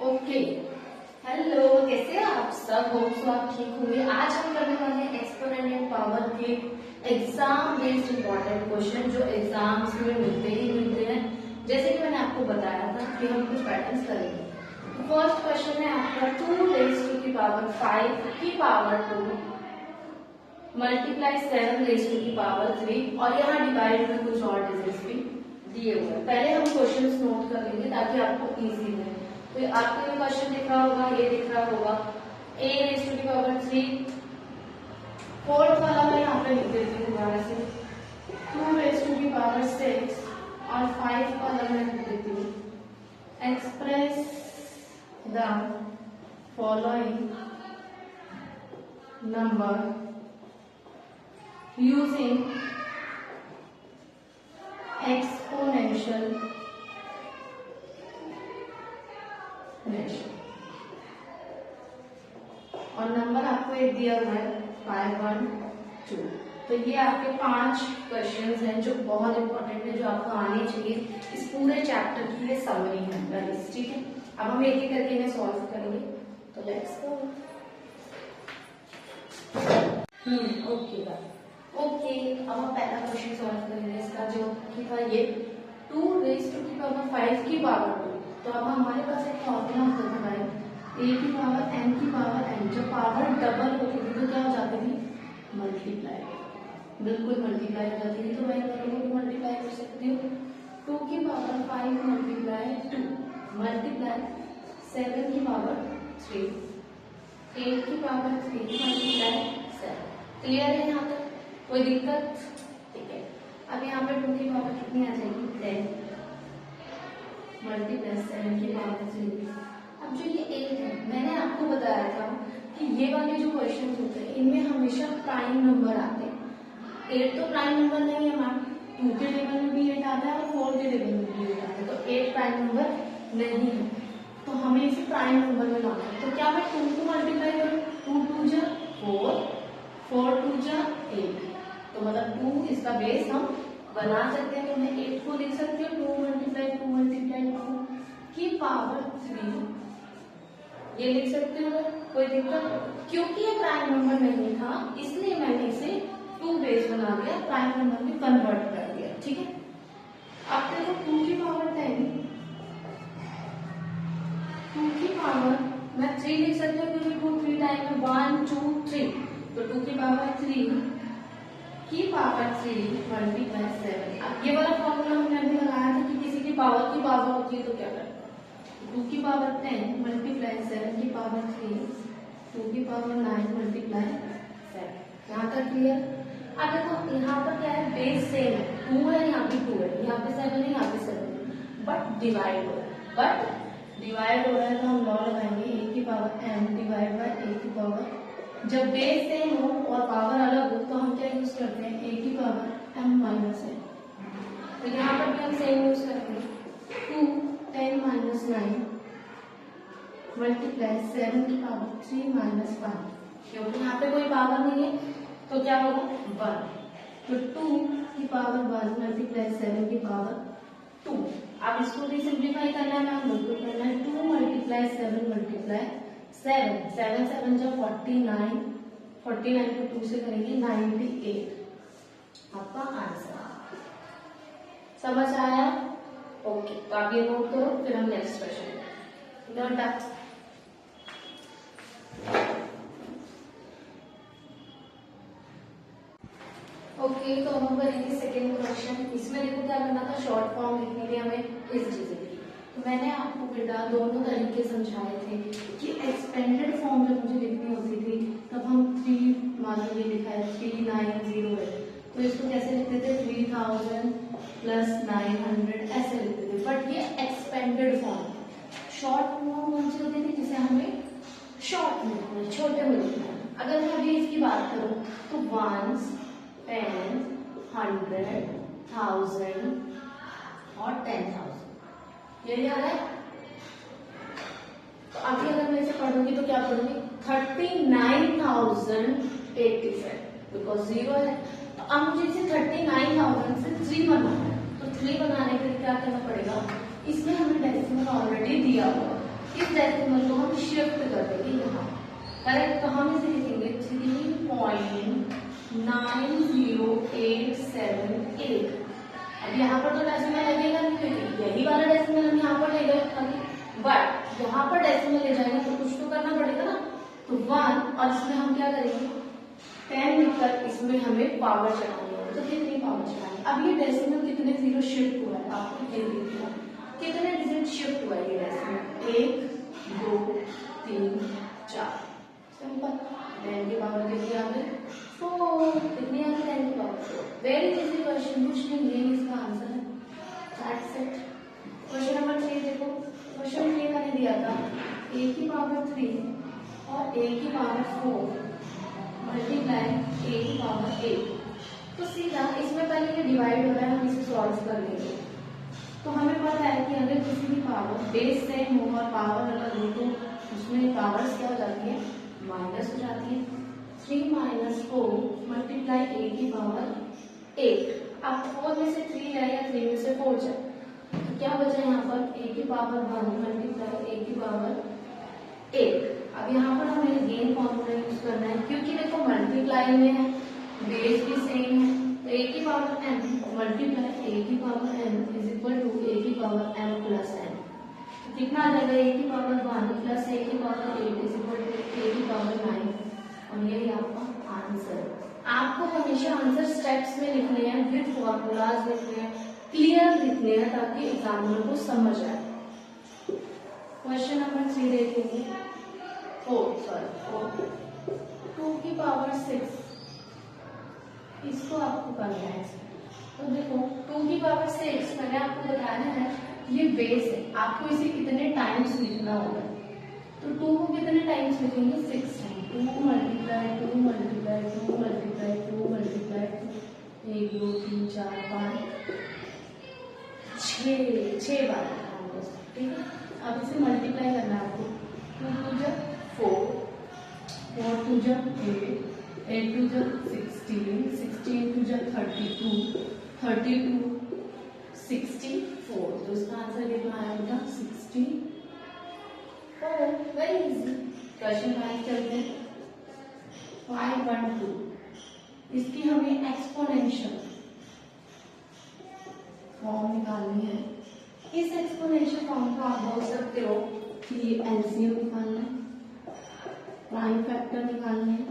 Okay, hello, कैसे हैं आप सब? होप सो आप ठीक होंगे। आज हम करने वाले हैं एक्सपोनेंशियल पावर के एग्जाम बेस्ड इंपॉर्टेंट क्वेश्चन जो एग्जाम्स में मिलते ही मिलते हैं। जैसे कि मैंने आपको बताया था कि हम कुछ पैटर्न्स करेंगे। तो फर्स्ट क्वेश्चन है आपका 2 रेज़ टू की पावर 5 की पावर 2 मल्टीप्लाई 7 रेज़ टू की पावर 3 और यहाँ डिवाइड में कुछ और डिजिट्स भी दिए हुए हैं। पहले हम क्वेश्चंस नोट कर लेंगे ताकि आपको इजी रहे। तो आपको ये क्वेश्चन दिख रहा होगा, ये दिख रहा होगा a रेज़ टू की पावर 3। फोर्थ वाला मैं यहाँ पे लिख देती हूँ दोबारा से 2 रेज़ टू की पावर 6 और 5 वाला मैं लिख देती हूँ express the following number using exponential ratio. और नंबर आपको एक दिया हुआ है 5, 1, 2। तो ये आपके 5 क्वेश्चंस हैं जो बहुत इंपॉर्टेंट है, जो आपको आने चाहिए। इस पूरे चैप्टर की ये समरी है गाइस, ठीक है। अब हम एक एक करके इन्हें सॉल्व करेंगे। तो let's go. Okay guys, okay, अब हम पहला क्वेश्चन सॉल्व करेंगे इसका, जो कि था ये 2 रेज़ टू की पावर 5 की पावर 2। तो अब हमारे पास एक फॉर्मूला होता था भाई, a की पावर n की पावर n। जब पावर डबल होती थी तो क्या हो जाती थी? मल्टीप्लाई, बिल्कुल मल्टीप्लाई हो जाती थी। तो मैं दोनों को मल्टीप्लाई कर सकती हूँ। 2 की पावर 5 मल्टीप्लाई 2 मल्टीप्लाई 7 की पावर 3, 8 की पावर 3 मल्टीप्लाई 7। क्लियर है यहाँ तक? कोई दिक्कत? ठीक है। अब यहाँ पे 2 की पावर कितनी आ जाएगी? 10 मल्टीप्लाई 7 की पावर 3। अब जो ये 8 है, मैंने आपको बताया था कि ये वाले जो क्वेश्चन होते हैं इनमें हमेशा प्राइम नंबर आते हैं। 8 तो प्राइम नंबर नहीं है मैम, 2 के टेबल में भी 8 आता है और 4 के टेबल में भी 8आता है। तो 8 प्राइम नंबर नहीं है, तो हमें इसे प्राइम नंबर में लाना है। तो क्या मैं 2 को मल्टीप्लाई करूँ? 2 2 जा 4, 4 2 जा 8। तो मतलब 2 इसका बेस हम बना सकते हैं। तो मैं 8 को लिख सकती हूँ 2 मल्टीप्लाई 2 की पावर 3, ये लिख सकते हो। कोई दिक्कत? क्योंकि ये प्राइम नंबर नहीं था इसलिए मैंने इसे 2 बेस बना दिया, प्राइम नंबर में कन्वर्ट कर दिया, ठीक है। अब देखो 2 की पावर 10, 2 की पावर मैं 3 लिख सकती हूँ क्योंकि 2 3 टाइम में 1 2 3। तो 2 की पावर 3 की पावर 3 मल्टीप्लाई 7। अब ये वाला फॉर्मूला हमने अभी लगाया था कि किसी की पावर होती है तो क्या करते हैं? 2 की पावर 10 मल्टीप्लाई 7 की पावर 3, 2 की पावर 9 मल्टीप्लाई 7। यहाँ तक क्लियर? अब देखो यहाँ पर क्या है, बेस सेम है, 2 है, यहाँ पे 2 है, यहाँ पे 7 है, यहाँ पे 7 है, बट डिवाइड हो रहा है। तो हम लॉ लगाएंगे a की power m divide by a की पावर। जब बेस सेम हो और पावर अलग हो तो हम क्या यूज करते हैं? a की पावर m माइनस है। तो यहाँ पर भी हम सेम यूज करेंगे 2 10 माइनस 9 मल्टीप्लाई 7 की पावर 3 माइनस 5। क्योंकि यहाँ पे कोई पावर नहीं है तो क्या होगा? 1। तो 2 की पावर 1 मल्टीप्लाई 7 की पावर 2। अब इसको भी सिंप्लीफाई करना है मैम, बिल्कुल करना है। 2 मल्टीप्लाई 7 मल्टीप्लाई 7, 7 7 जा 49, 49 को 2 से करेंगे 98 आपका आंसर। समझ आया? ओके, तो आप ये नोट करो, फिर हम next question note down. Okay, तो हम करेंगे सेकेंड क्वेश्चन। इसमें देखो क्या करना था, शॉर्ट फॉर्म लिखने के हमें इस चीज की। तो मैंने आपको बेटा दोनों तरीके समझाए थे कि एक्सपेंडेड फॉर्म जब मुझे लिखनी होती थी तब हम 3 मान लो ये लिखा है 390 है, तो इसको कैसे लिखते थे? 3000 प्लस 900 ऐसे लिखते थे। बट ये एक्सपेंडेड फॉर्म। शॉर्ट फॉर्म कौन सी होती थी? जिसे हमें शॉर्ट में लिखना है, छोटे में लिखना है। अगर मैं अभी इसकी बात करूं तो 1 10 100 1000 और 10,000, ये याद है? तो अभी अगर मैं इसे पढ़ूंगी तो क्या पढ़ूंगी? 39,087 बिकॉज 0 है। तो अब मुझे इसे 39,000 से 3 बनाना है। तो 3 बनाने के लिए क्या करना पड़ेगा? इसमें हमें डेसिमल ऑलरेडी दिया हुआ है। इस डेसिमल को हम शिफ्ट कर देंगे यहाँ, करेक्ट। तो हम इसे लिखेंगे 3.90878। अब यहाँ पर तो डेसिमल लगेगा नहीं, क्योंकि यही वाला डेसिमल हम यहाँ पर ले गए खाली, बट यहाँ पर डेसिमल ले जाएंगे तो कुछ तो करना पड़ेगा ना। तो 1 और इसमें हम क्या करेंगे 10 लिखकर इसमें हमें पावर चढ़ानी है। तो कितनी पावर चढ़ानी? अब ये डेसिमल कितने जीरो शिफ्ट हुआ है आपको ये देखना, कितने डिजिट शिफ्ट हुआ है ये डेसिमल, 1 2 3 4। सिंपल। 10 की पावर कितनी आ गई 4। कितनी आ गई 10 की पावर 4। वेरी इजी क्वेश्चन, कुछ नहीं, ये इसका आंसर है। That's it. क्वेश्चन नंबर 3 देखो, क्वेश्चन 3 मैंने दिया था a की पावर 3 और a की पावर 4 मल्टीप्लाई a की पावर 8। तो सीधा इसमें पहले ये डिवाइड हो रहा है, हम इसे सॉल्व कर लेंगे। तो हमें पता है कि अगर किसी भी पावर बेस सेम हो और पावर अलग हो तो उसमें पावर्स क्या हो जाती है, माइनस हो जाती है। 3 माइनस 4 मल्टीप्लाई a की पावर 8। अब 4 में से 3 जाए या 3 में से 4 जाए तो क्या बचा यहाँ पर a की पावर 1 मल्टीप्लाई a की पावर 8। अब यहाँ पर हमें गेन फॉर्मूला यूज करना है, क्योंकि देखो मल्टीप्लाई में है, बेस भी सेम है, तो a की पावर m मल्टीप्लाई a की power m is equal to a की पावर m प्लस n। तो कितना आ जाएगा a की पावर 1 प्लस a की power 8 is equal to a की पावर 9। और यही आपका आंसर। आपको हमेशा आंसर स्टेप्स में लिखने हैं, विद फॉर्मूलाज लिखने हैं, क्लियर लिखने हैं, ताकि एग्जामिनर को समझ आए। क्वेश्चन नंबर 3 देखेंगे। 2 की पावर 6, इसको आपको करना है। तो देखो 2 की पावर 6 मैंने आपको बताया है ये बेस है, आपको इसे कितने टाइम्स लिखना होगा। तो 2 को कितने टाइम्स लिखेंगे 6 times. 2 multiply 2 multiply 2 multiply 2 multiply 1 2 3 4 5 6 बार, ठीक है। अब इसे मल्टीप्लाई करना है आपको। 2 2 जा 4 4 2 जा 8 8 2 जा 16 16 2 जा 32 32 64। तो इसका आंसर कितना आया बेटा 64। Very easy. क्वेश्चन 5 चलते हैं। 512 इसकी हमें एक्सपोनेंशियल फॉर्म निकालनी है। इस एक्सपोनेंशियल फॉर्म को आप बोल सकते हो कि एलसीएम निकालना है, प्राइम फैक्टर निकालना है,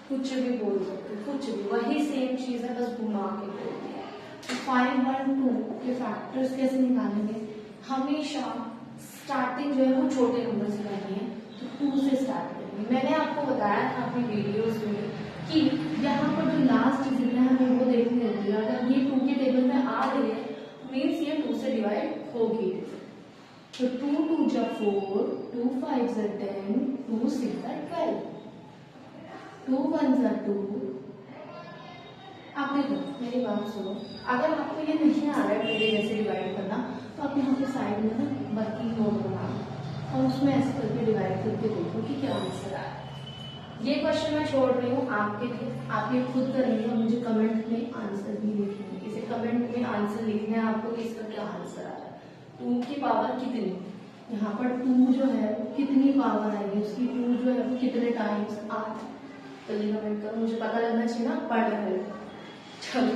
कुछ भी बोल सकते हो, कुछ भी, वही सेम चीज है, बस घुमा के बोल दिया। तो 512 के फैक्टर्स कैसे निकालेंगे? हमेशा स्टार्टिंग जो है वो छोटे नंबर से करनी है, तो 2 से स्टार्ट करेंगे। मैंने आपको बताया था अपनी वीडियोस में कि यहाँ पर जो लास्ट डिजिट है हमें वो देखनी होती है। अगर ये 2 के टेबल में आ रही है मीन्स ये 2 से डिवाइड होगी। तो 2 2 जा 4 2 5 जा 10 2 6 जा 12 2 1 जा 2। आप देखो मेरी बात सुनो, अगर आपको ये नहीं आ रहा है मेरे जैसे डिवाइड करना तो आप यहाँ पे साइड में ना वर्किंग नोट बना और उसमें ऐसे करके डिवाइड करके देखो कि क्या आंसर आ रहा है। ये क्वेश्चन मैं छोड़ रही हूँ आपके लिए, आप ये खुद करेंगे और मुझे कमेंट में आंसर भी लिखेंगे। इसे कमेंट में आंसर लिखना है आपको कि इसका क्या आंसर आ रहा है। 2 की पावर कितनी, यहाँ पर 2 जो है कितनी पावर आएगी उसकी, 2 जो है कितने टाइम्स 8। जल्दी कमेंट करो, मुझे पता लगना चाहिए ना पढ़ रहे हो। चलो